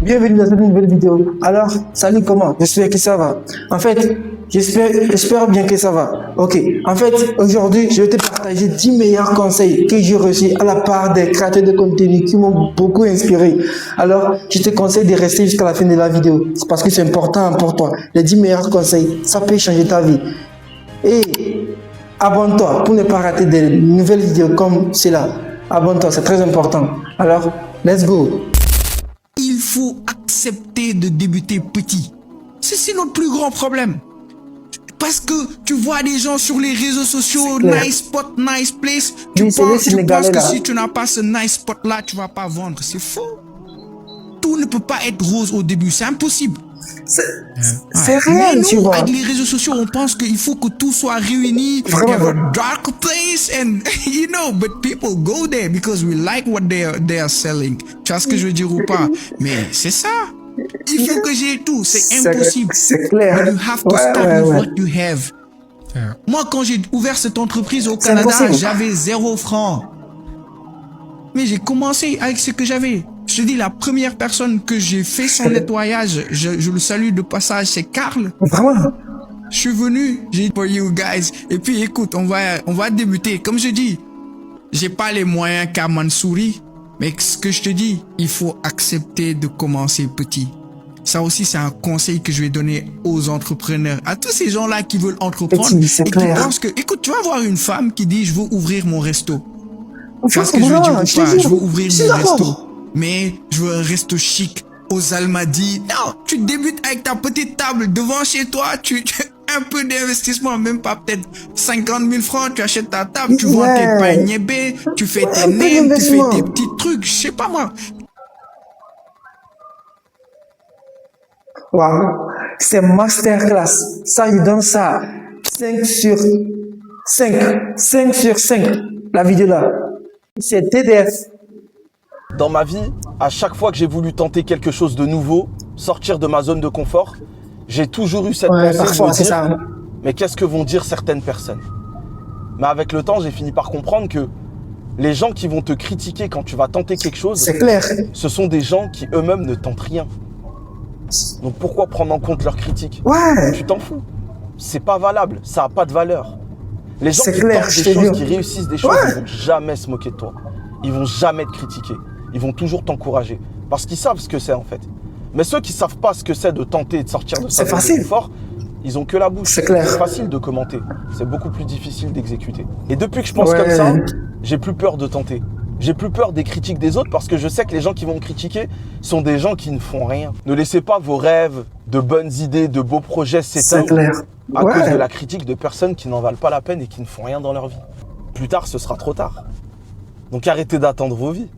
bienvenue dans cette nouvelle vidéo. Alors, salut, comment? J'espère que ça va. En fait, j'espère bien que ça va. Ok, en fait, aujourd'hui, je vais te partager 10 meilleurs conseils que j'ai reçus à la part des créateurs de contenu qui m'ont beaucoup inspiré. Alors, je te conseille de rester jusqu'à la fin de la vidéo, c'est parce que c'est important pour toi. Les 10 meilleurs conseils, ça peut changer ta vie. Et abonne-toi pour ne pas rater de nouvelles vidéos comme celle-là. Abonne-toi, c'est très important. Alors, let's go. Il faut accepter de débuter petit. C'est notre plus grand problème. Parce que tu vois des gens sur les réseaux sociaux, nice spot, nice place. Tu penses que si tu n'as pas ce nice spot là, tu vas pas vendre. C'est faux. Tout ne peut pas être rose au début, c'est impossible. C'est réel, tu vois. Avec les réseaux sociaux, on pense qu'il faut que tout soit réuni. Vraiment. Have a dark place and but people go there because we like what they are selling. Tu vois ce que je veux dire ou pas? Mais c'est ça. Il faut que j'ai tout, c'est impossible. C'est clair. But you have to start with what you have. Moi, quand j'ai ouvert cette entreprise au Canada, j'avais 0 francs. Mais j'ai commencé avec ce que j'avais. Je te dis, la première personne que j'ai fait son nettoyage, je le salue de passage, c'est Karl. Vraiment? Je suis venu, j'ai dit for you guys. Et puis écoute, on va débuter. Comme je dis, j'ai pas les moyens qu'à Mansouri, mais ce que je te dis, il faut accepter de commencer petit. Ça aussi, c'est un conseil que je vais donner aux entrepreneurs, à tous ces gens-là qui veulent entreprendre et qui pensent que, écoute, tu vas voir une femme qui dit, je veux ouvrir mon resto. Tu vois ce que je veux dire ou pas? Je veux ouvrir mon resto. Mais je veux un resto chic aux Almadies. Non, tu débutes avec ta petite table devant chez toi, un peu d'investissement, même pas peut-être 50 000 francs, tu achètes ta table, tu vends tes pains niébés, tu fais tes nems, tu fais tes petits trucs, je sais pas moi. Waouh, c'est masterclass. Ça, il donne ça 5 sur 5. 5 sur 5. La vidéo là. C'est TDF. Dans ma vie, à chaque fois que j'ai voulu tenter quelque chose de nouveau, sortir de ma zone de confort, j'ai toujours eu cette pensée de me dire, ça. Mais qu'est-ce que vont dire certaines personnes? Mais avec le temps, j'ai fini par comprendre que les gens qui vont te critiquer quand tu vas tenter quelque chose, ce sont des gens qui eux-mêmes ne tentent rien. Donc pourquoi prendre en compte leurs critiques? Tu t'en fous. C'est pas valable, ça n'a pas de valeur. Les gens qui tentent des choses, qui réussissent des choses, ils vont jamais se moquer de toi. Ils vont jamais te critiquer. Ils vont toujours t'encourager. Parce qu'ils savent ce que c'est en fait. Mais ceux qui savent pas ce que c'est de tenter et de sortir de sa zone de confort, ils ont que la bouche. C'est facile de commenter. C'est beaucoup plus difficile d'exécuter. Et depuis que je pense comme ça, j'ai plus peur de tenter. J'ai plus peur des critiques des autres parce que je sais que les gens qui vont me critiquer sont des gens qui ne font rien. Ne laissez pas vos rêves, de bonnes idées, de beaux projets s'éteindre à cause de la critique de personnes qui n'en valent pas la peine et qui ne font rien dans leur vie. Plus tard, ce sera trop tard. Donc arrêtez d'attendre vos vies.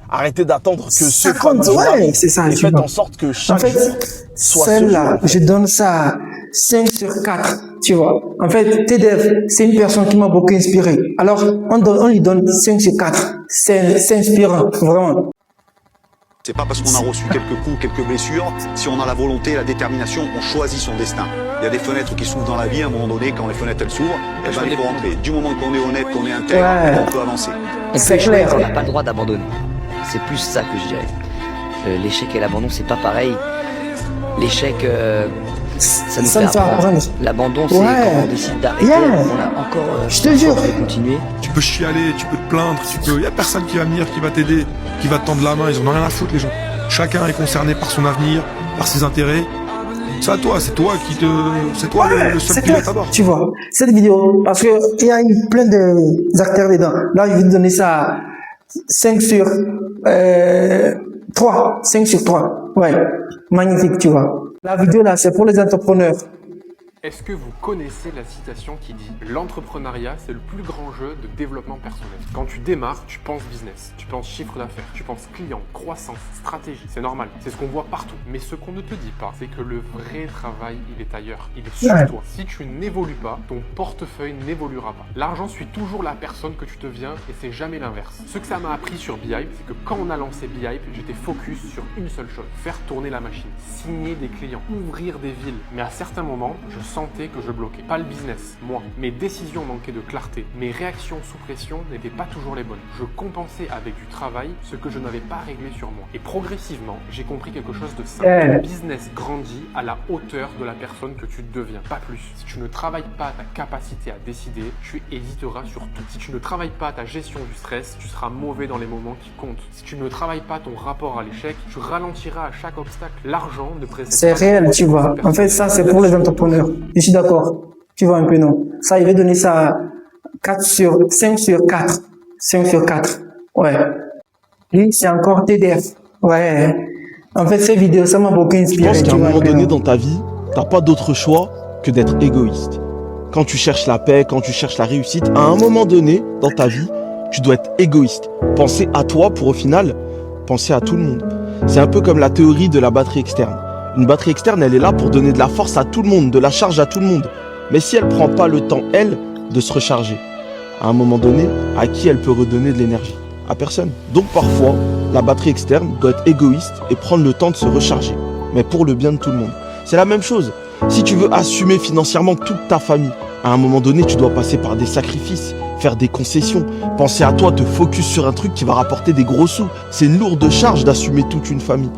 Arrêtez d'attendre que ce fameux c'est ça, et faites en sorte que chaque jour soit celle-là, je donne ça 5 sur 4, tu vois. En fait, TDF, c'est une personne qui m'a beaucoup inspiré. Alors, on lui donne 5 sur 4. C'est inspirant, vraiment. C'est pas parce qu'on a reçu quelques coups, quelques blessures, si on a la volonté, la détermination, on choisit son destin. Il y a des fenêtres qui s'ouvrent dans la vie, à un moment donné, quand les fenêtres elles s'ouvrent, il faut rentrer. Du moment qu'on est honnête, qu'on est intègre, on peut avancer. C'est clair. On n'a pas le droit d'abandonner. C'est plus ça que je dirais. L'échec et l'abandon, c'est pas pareil. L'échec, ça nous fait apprendre. L'abandon, c'est quand on décide d'arrêter. On a encore je te jure de continuer. Tu peux chialer, tu peux te plaindre, il y a personne qui va venir, qui va t'aider, qui va te tendre la main. Ils en ont rien à foutre, les gens. Chacun est concerné par son avenir, par ses intérêts. C'est à toi, c'est toi le seul pilote à bord. Tu vois, cette vidéo, parce que il y a eu plein d'acteurs dedans. Là, je vais te donner ça 5 sur 3. 5 sur 3. Ouais, magnifique, tu vois. La vidéo là, c'est pour les entrepreneurs. Est-ce que vous connaissez la citation qui dit « L'entrepreneuriat, c'est le plus grand jeu de développement personnel ». Quand tu démarres, tu penses business, tu penses chiffre d'affaires, tu penses client, croissance, stratégie. C'est normal, c'est ce qu'on voit partout. Mais ce qu'on ne te dit pas, c'est que le vrai travail, il est ailleurs. Il est sur toi. Si tu n'évolues pas, ton portefeuille n'évoluera pas. L'argent suit toujours la personne que tu deviens et c'est jamais l'inverse. Ce que ça m'a appris sur Beehype, c'est que quand on a lancé Beehype, j'étais focus sur une seule chose, faire tourner la machine, signer des clients, ouvrir des villes. Mais à certains moments, je sentais que je bloquais. Pas le business, moi. Mes décisions manquaient de clarté. Mes réactions sous pression n'étaient pas toujours les bonnes. Je compensais avec du travail ce que je n'avais pas réglé sur moi. Et progressivement, j'ai compris quelque chose de simple. Ton business grandit à la hauteur de la personne que tu deviens, pas plus. Si tu ne travailles pas ta capacité à décider, tu hésiteras sur tout. Si tu ne travailles pas ta gestion du stress, tu seras mauvais dans les moments qui comptent. Si tu ne travailles pas ton rapport à l'échec, tu ralentiras à chaque obstacle. L'argent ne précède pas. C'est réel, tu vois. En fait, ça, c'est pour les entrepreneurs. Je suis d'accord. Tu vois un peu, non? Ça, il va donner ça 5 sur 4. 5 sur 4. Ouais. Lui, c'est encore TDF. Ouais. En fait, ces vidéos, ça m'a beaucoup inspiré. Je pense qu'à un moment donné dans ta vie, t'as pas d'autre choix que d'être égoïste. Quand tu cherches la paix, quand tu cherches la réussite, à un moment donné dans ta vie, tu dois être égoïste. Penser à toi pour au final penser à tout le monde. C'est un peu comme la théorie de la batterie externe. Une batterie externe, elle est là pour donner de la force à tout le monde, de la charge à tout le monde. Mais si elle prend pas le temps, elle, de se recharger, à un moment donné, à qui elle peut redonner de l'énergie? À personne. Donc parfois, la batterie externe doit être égoïste et prendre le temps de se recharger. Mais pour le bien de tout le monde. C'est la même chose. Si tu veux assumer financièrement toute ta famille, à un moment donné, tu dois passer par des sacrifices, faire des concessions, penser à toi, te focus sur un truc qui va rapporter des gros sous. C'est une lourde charge d'assumer toute une famille.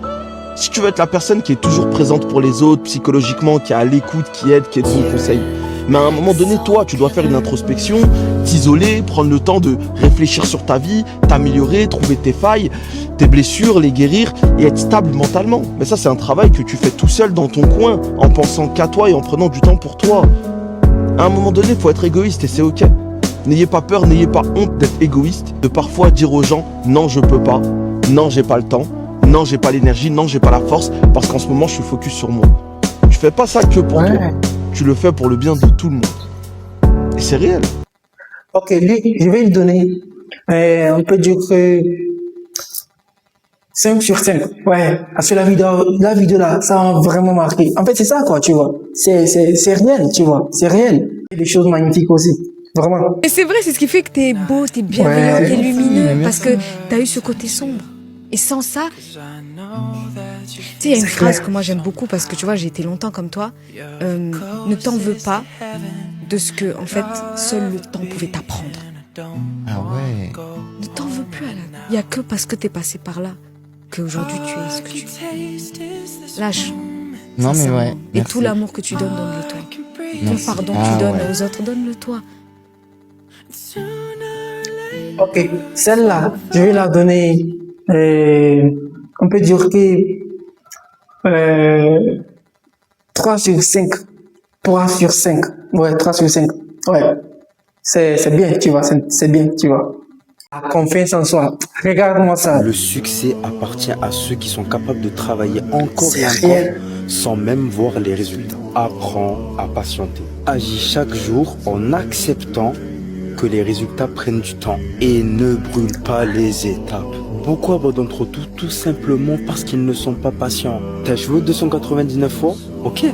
Si tu veux être la personne qui est toujours présente pour les autres, psychologiquement, qui est à l'écoute, qui aide, qui est de bon conseil, mais à un moment donné, toi, tu dois faire une introspection, t'isoler, prendre le temps de réfléchir sur ta vie, t'améliorer, trouver tes failles, tes blessures, les guérir et être stable mentalement. Mais ça, c'est un travail que tu fais tout seul dans ton coin, en pensant qu'à toi et en prenant du temps pour toi. À un moment donné, il faut être égoïste et c'est ok. N'ayez pas peur, n'ayez pas honte d'être égoïste, de parfois dire aux gens « Non, je peux pas. Non, j'ai pas le temps. Non, j'ai pas l'énergie. Non, j'ai pas la force. Parce qu'en ce moment, je suis focus sur moi. » Tu fais pas ça que pour toi. Tu le fais pour le bien de tout le monde. Et c'est réel. Ok, lui, je vais lui donner, on peut dire que 5 sur 5. Ouais, parce que la vidéo là, ça m'a vraiment marqué. En fait, c'est ça, quoi, tu vois. C'est réel, tu vois. C'est réel. Et des choses magnifiques aussi. Vraiment. Et c'est vrai, c'est ce qui fait que t'es beau, t'es bienveillant, t'es lumineux, parce que t'as eu ce côté sombre. Et sans ça, tu sais, il y a une phrase que moi j'aime beaucoup parce que tu vois, j'ai été longtemps comme toi. Ne t'en veux pas de ce que, en fait, seul le temps pouvait t'apprendre. Ah ouais. Ne t'en veux plus, Alan. Il y a que parce que t'es passé par là qu'aujourd'hui tu es ce que tu es. Lâche. Non mais ouais. Et tout l'amour que tu donnes, donne-le toi. Ton pardon que tu donnes aux autres, donne-le toi. Ok, celle-là, je vais la donner, on peut dire que 3 sur 5. 3 sur 5. Ouais, 3 sur 5. Ouais, c'est bien, tu vois, c'est bien, tu vois. La confiance en soi. Regarde-moi ça. Le succès appartient à ceux qui sont capables de travailler encore et encore sans même voir les résultats. Apprends à patienter. Agis chaque jour en acceptant que les résultats prennent du temps et ne brûle pas les étapes. Beaucoup abandonnent trop tout simplement parce qu'ils ne sont pas patients. T'as joué 299 fois? Ok.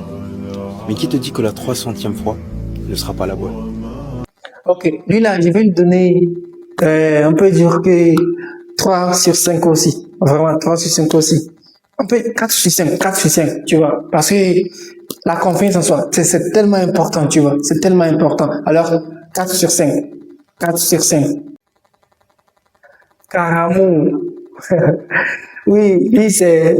Mais qui te dit que la 300e fois ne sera pas la bonne? Ok, lui là, je vais lui donner, on peut dire que 3 sur 5 aussi. Vraiment, 3 sur 5 aussi. On peut 4 sur 5, 4 sur 5, tu vois. Parce que la confiance en soi, c'est tellement important, tu vois. C'est tellement important. Alors, 4 sur 5. 4 sur 5. Caramo. Oui, lui, c'est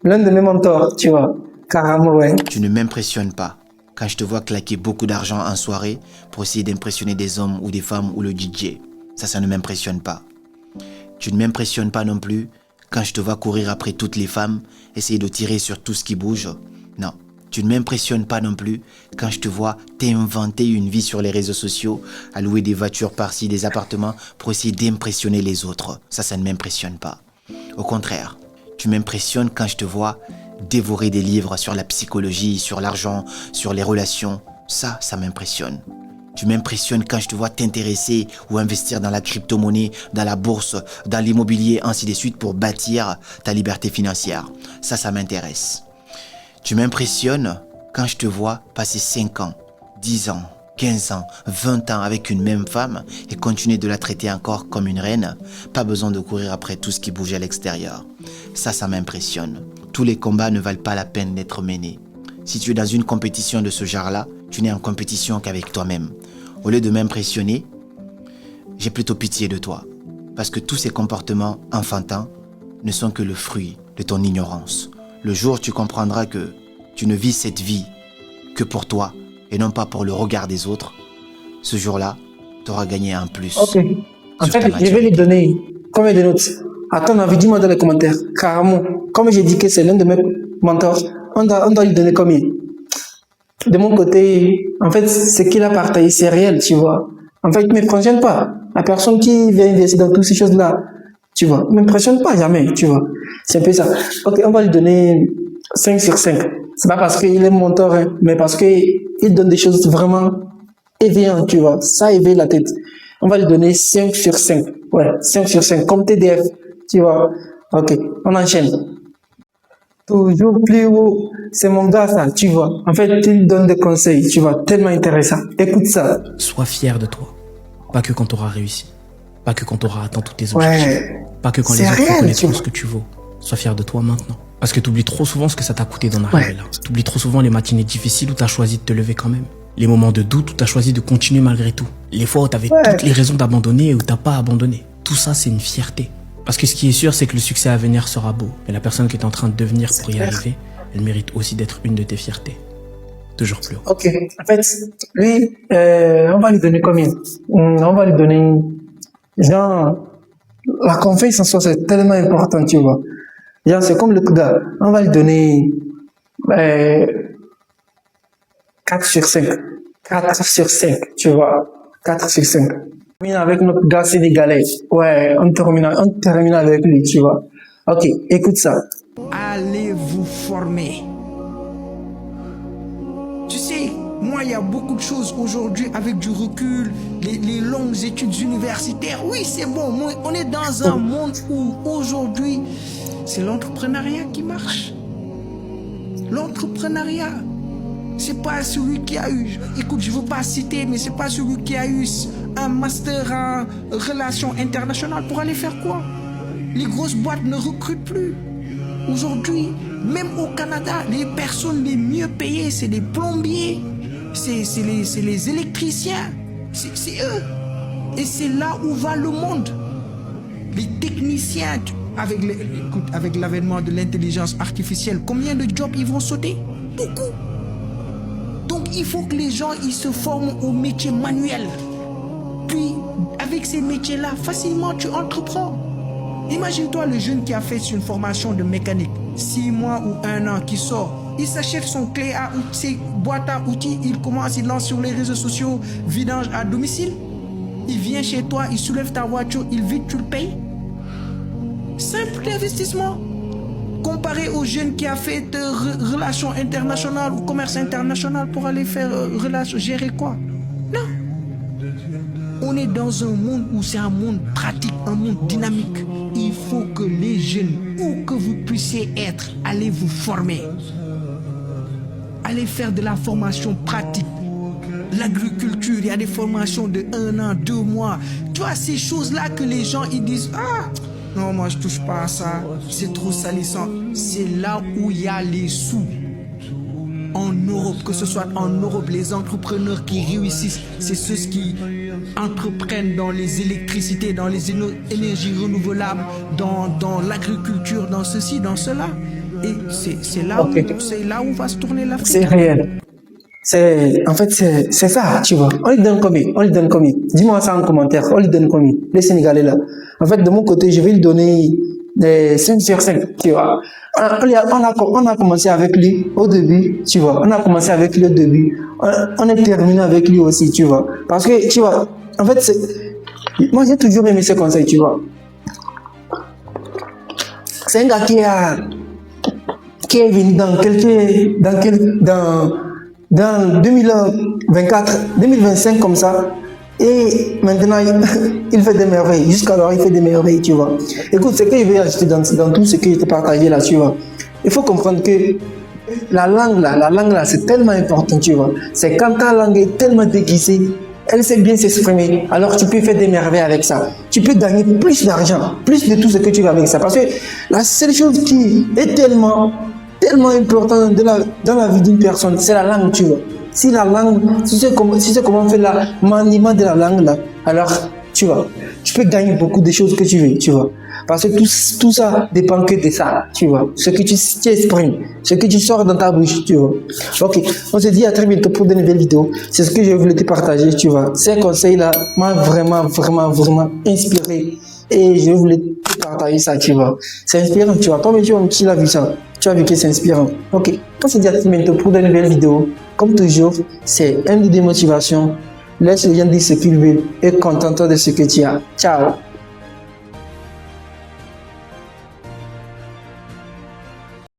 l'un de mes mentors, tu vois. Caramo, ouais. Tu ne m'impressionnes pas quand je te vois claquer beaucoup d'argent en soirée pour essayer d'impressionner des hommes ou des femmes ou le DJ. Ça ne m'impressionne pas. Tu ne m'impressionnes pas non plus quand je te vois courir après toutes les femmes, essayer de tirer sur tout ce qui bouge. Non. Tu ne m'impressionnes pas non plus quand je te vois t'inventer une vie sur les réseaux sociaux, à louer des voitures par-ci, des appartements pour essayer d'impressionner les autres. Ça ne m'impressionne pas. Au contraire, tu m'impressionnes quand je te vois dévorer des livres sur la psychologie, sur l'argent, sur les relations. Ça m'impressionne. Tu m'impressionnes quand je te vois t'intéresser ou investir dans la crypto-monnaie, dans la bourse, dans l'immobilier, ainsi de suite pour bâtir ta liberté financière. Ça m'intéresse. Tu m'impressionnes quand je te vois passer 5 ans, 10 ans, 15 ans, 20 ans avec une même femme et continuer de la traiter encore comme une reine. Pas besoin de courir après tout ce qui bouge à l'extérieur. Ça m'impressionne. Tous les combats ne valent pas la peine d'être menés. Si tu es dans une compétition de ce genre-là, tu n'es en compétition qu'avec toi-même. Au lieu de m'impressionner, j'ai plutôt pitié de toi. Parce que tous ces comportements enfantins ne sont que le fruit de ton ignorance. Le jour où tu comprendras que tu ne vis cette vie que pour toi et non pas pour le regard des autres, ce jour-là, tu auras gagné un plus. Ok. En fait, je vais lui donner combien de notes? À ton avis, dis-moi dans les commentaires. Carrément, comme j'ai dit que c'est l'un de mes mentors, on doit lui donner combien? De mon côté, en fait, ce qu'il a partagé, c'est réel, tu vois. En fait, il ne m'impressionne pas. La personne qui vient investir dans toutes ces choses-là, tu vois, ne m'impressionne pas jamais, tu vois. C'est un peu ça. Ok, on va lui donner 5 sur 5. C'est pas parce qu'il est mentor, hein, mais parce qu'il donne des choses vraiment éveillantes, tu vois. Ça éveille la tête. On va lui donner 5 sur 5. Ouais, 5 sur 5, comme TDF, tu vois. Ok, on enchaîne. Toujours plus haut, c'est mon gars ça, tu vois. En fait, il donne des conseils, tu vois, tellement intéressant. Écoute ça. Sois fier de toi. Pas que quand tu auras réussi. Pas que quand tu auras atteint tous tes objectifs. Ouais. Pas que quand les autres reconnaîtront ce que tu vaux. Sois fier de toi maintenant. Parce que tu oublies trop souvent ce que ça t'a coûté d'en arriver là. Tu oublies trop souvent les matinées difficiles où tu as choisi de te lever quand même. Les moments de doute où tu as choisi de continuer malgré tout. Les fois où tu avais toutes les raisons d'abandonner et où tu n'as pas abandonné. Tout ça, c'est une fierté. Parce que ce qui est sûr, c'est que le succès à venir sera beau. Mais la personne qui est en train de devenir pour y arriver, elle mérite aussi d'être une de tes fiertés. Toujours plus haut. Ok. En fait, lui, on va lui donner combien? On va lui donner... Genre, la confiance en soi, c'est tellement important, tu vois. Genre, c'est comme le gars. On va lui donner 4 sur 5. 4 sur 5, tu vois. 4 sur 5. On termine avec notre gars sénégalais. Ouais, on termine avec lui, tu vois. Ok, écoute ça. Allez vous former. Tu sais, moi, il y a beaucoup de choses aujourd'hui avec du recul, les longues études universitaires. Oui, c'est bon. On est dans un monde où aujourd'hui, c'est l'entrepreneuriat qui marche. L'entrepreneuriat. C'est pas celui qui a eu, écoute, je veux pas citer, mais c'est pas celui qui a eu un master en relations internationales pour aller faire quoi? Les grosses boîtes ne recrutent plus. Aujourd'hui, même au Canada, les personnes les mieux payées, c'est les plombiers, c'est les électriciens, c'est eux. Et c'est là où va le monde. Les techniciens, avec l'avènement de l'intelligence artificielle, combien de jobs ils vont sauter? Beaucoup. Donc il faut que les gens ils se forment au métier manuel. Puis avec ces métiers-là, facilement tu entreprends. Imagine-toi le jeune qui a fait une formation de mécanique, 6 mois ou 1 an, qui sort. Il s'achète son clé à outils, ses boîtes à outils, il lance sur les réseaux sociaux, vidange à domicile. Il vient chez toi, il soulève ta voiture, il vide, tu le payes. Simple investissement. Comparé au jeune qui a fait de relations internationales ou commerce international pour aller faire gérer quoi? Non. On est dans un monde où c'est un monde pratique, un monde dynamique. Il faut que les jeunes, où que vous puissiez être, allez vous former. Allez faire de la formation pratique. L'agriculture, il y a des formations de 1 an, 2 mois. Tu vois, ces choses-là que les gens ils disent, ah, non, moi je touche pas à ça, c'est trop salissant. C'est là où il y a les sous. En Europe, que ce soit en Europe, les entrepreneurs qui réussissent, c'est ceux qui entreprennent dans les électricités, dans les énergies renouvelables, dans l'agriculture, dans ceci, dans cela. Et c'est là, là où va se tourner l'Afrique. C'est réel. En fait, c'est ça, tu vois. On lui donne combien? Dis-moi ça en commentaire. On lui donne combien? Les Sénégalais là. En fait, de mon côté, je vais lui donner 5 sur 5, tu vois. On a commencé avec lui au début, tu vois. On a commencé avec lui au début. On est terminé avec lui aussi, tu vois. Parce que, tu vois, en fait, moi j'ai toujours aimé ce conseil, tu vois. C'est un gars qui est venu dans 2024, 2025 comme ça, et maintenant il fait des merveilles. Jusqu'alors il fait des merveilles, tu vois. Écoute, ce que je vais ajouter dans tout ce que je t'ai partagé là, tu vois. Il faut comprendre que la langue là, c'est tellement important, tu vois. C'est quand ta langue est tellement déguisée, elle sait bien s'exprimer, alors tu peux faire des merveilles avec ça. Tu peux gagner plus d'argent, plus de tout ce que tu veux avec ça. Parce que la seule chose qui est tellement important dans la vie d'une personne, c'est la langue, tu vois. Si la langue, si tu sais comment faire le maniement de la langue, là, alors, tu vois, tu peux gagner beaucoup de choses que tu veux, tu vois. Parce que tout ça dépend que de ça, tu vois. Ce que tu exprimes, ce que tu sors dans ta bouche, tu vois. Ok, on se dit à très bientôt pour de nouvelles vidéos. C'est ce que je voulais te partager, tu vois. Ces conseils-là m'ont vraiment inspiré. Et je voulais te partager ça, tu vois. C'est inspirant, tu vois. Toi-même, tu l'as vu ça. Tu as vu que c'est inspirant. Ok, on se dit à très bientôt pour de nouvelles vidéos. Comme toujours, c'est un de démotivation. Laisse les gens dire ce qu'ils veulent et contente-toi de ce que tu as. Ciao.